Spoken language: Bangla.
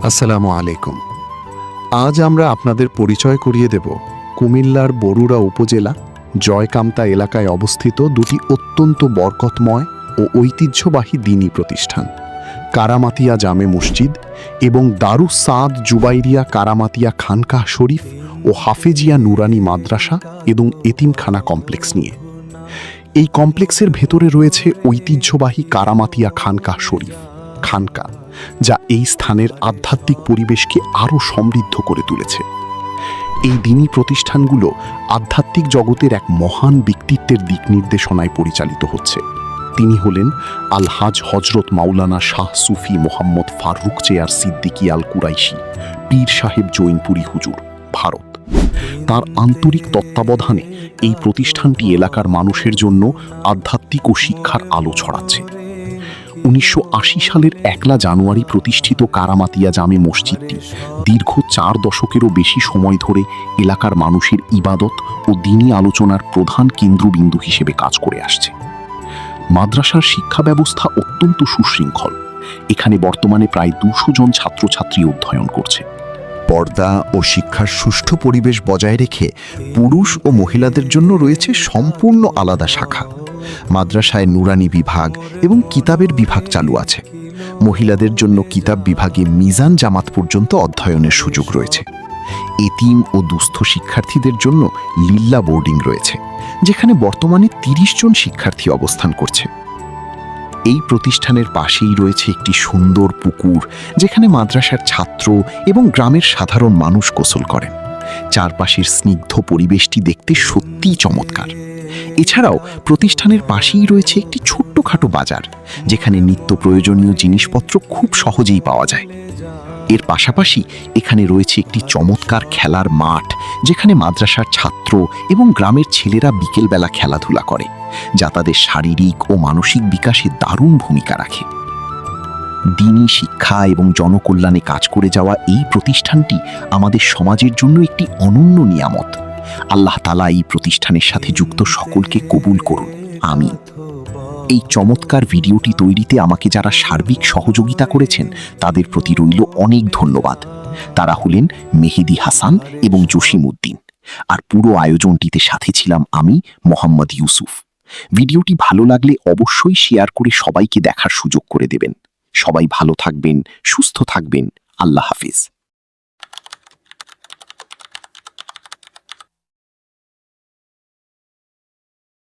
আসসালামু আলাইকুম। আজ আমরা আপনাদের পরিচয় করিয়ে দেব কুমিল্লার বরুড়া উপজেলা জয়কামতা এলাকায় অবস্থিত দুটি অত্যন্ত বরকতময় ও ঐতিহ্যবাহী দ্বীনী প্রতিষ্ঠান, কারামাতিয়া জামে মসজিদ এবং দারুস সাদ জুবাইরিয়া কারামাতিয়া খানকাহ শরীফ ও হাফেজিয়া নুরানি মাদ্রাসা এবং এতিমখানা কমপ্লেক্স নিয়ে। এই কমপ্লেক্সের ভেতরে রয়েছে ঐতিহ্যবাহী কারামাতিয়া খানকাহ শরীফ খানকা, যা এই স্থানের আধ্যাত্মিক পরিবেশকে আরও সমৃদ্ধ করে তুলেছে। এই দ্বীনী প্রতিষ্ঠানগুলো আধ্যাত্মিক জগতের এক মহান ব্যক্তিত্বের দিক নির্দেশনায় পরিচালিত হচ্ছে। তিনি হলেন আলহাজ হজরত মাওলানা শাহ সুফি মোহাম্মদ ফারুক চেয়ার সিদ্দিকী আল কুরাইশি, পীর সাহেব জৈনপুরী হুজুর, ভারত। তার আন্তরিক তত্ত্বাবধানে এই প্রতিষ্ঠানটি এলাকার মানুষের জন্য আধ্যাত্মিক ও শিক্ষার আলো ছড়াচ্ছে। 1980 সালের 1 জানুয়ারি প্রতিষ্ঠিত কারামাতিয়া জামে মসজিদটি দীর্ঘ 4 দশকেরও বেশি সময় ধরে এলাকার মানুষের ইবাদত ও দ্বীনী আলোচনার প্রধান কেন্দ্রবিন্দু হিসেবে কাজ করে আসছে। মাদ্রাসার শিক্ষা ব্যবস্থা অত্যন্ত সুশৃঙ্খল। এখানে বর্তমানে প্রায় 200 জন ছাত্রছাত্রী অধ্যয়ন করছে। পর্দা ও শিক্ষার সুষ্ঠু পরিবেশ বজায় রেখে পুরুষ ও মহিলাদের জন্য রয়েছে সম্পূর্ণ আলাদা শাখা। মাদ্রাসায় নুরানি বিভাগ এবং কিতাবের বিভাগ চালু আছে। মহিলাদের জন্য কিতাব বিভাগে মিজান জামাত পর্যন্ত অধ্যয়নের সুযোগ রয়েছে। এতিম ও দুস্থ শিক্ষার্থীদের জন্য লিল্লা বোর্ডিং রয়েছে, যেখানে বর্তমানে 30 জন শিক্ষার্থী অবস্থান করছে। এই প্রতিষ্ঠানের পাশেই রয়েছে একটি সুন্দর পুকুর, যেখানে মাদ্রাসার ছাত্র এবং গ্রামের সাধারণ মানুষ গোসল করেন। চারপাশের স্নিগ্ধ পরিবেশটি দেখতে সত্যিই চমৎকার। এছাড়াও প্রতিষ্ঠানের পাশেই রয়েছে একটি ছোট্টখাটো বাজার, যেখানে নিত্য প্রয়োজনীয় জিনিসপত্র খুব সহজেই পাওয়া যায়। এর পাশাপাশি এখানে রয়েছে একটি চমৎকার খেলার মাঠ, যেখানে মাদ্রাসার ছাত্র এবং গ্রামের ছেলেরা বিকেলবেলা খেলাধুলা করে, যা তাদের শারীরিক ও মানসিক বিকাশে দারুণ ভূমিকা রাখে। দ্বীনী শিক্ষা এবং জনকল্যাণে কাজ করে যাওয়া এই প্রতিষ্ঠানটি আমাদের সমাজের জন্য একটি অনন্য নিয়ামত। আল্লাহ তাআলা এই প্রতিষ্ঠানের সাথে যুক্ত সকলকে কবুল করুন, আমিন। এই চমৎকার ভিডিওটি তৈরিতে আমাকে যারা সার্বিক সহযোগিতা করেছেন তাদের প্রতি রইল অনেক ধন্যবাদ। তারা হলেন মেহেদি হাসান এবং জসিম উদ্দিন। আর পুরো আয়োজনটিতে সাথে ছিলাম আমি, মোহাম্মদ ইউসুফ। ভিডিওটি ভালো লাগলে অবশ্যই শেয়ার করে সবাইকে দেখার সুযোগ করে দেবেন। সবাই ভালো থাকবেন, সুস্থ থাকবেন। আল্লাহ হাফেজ।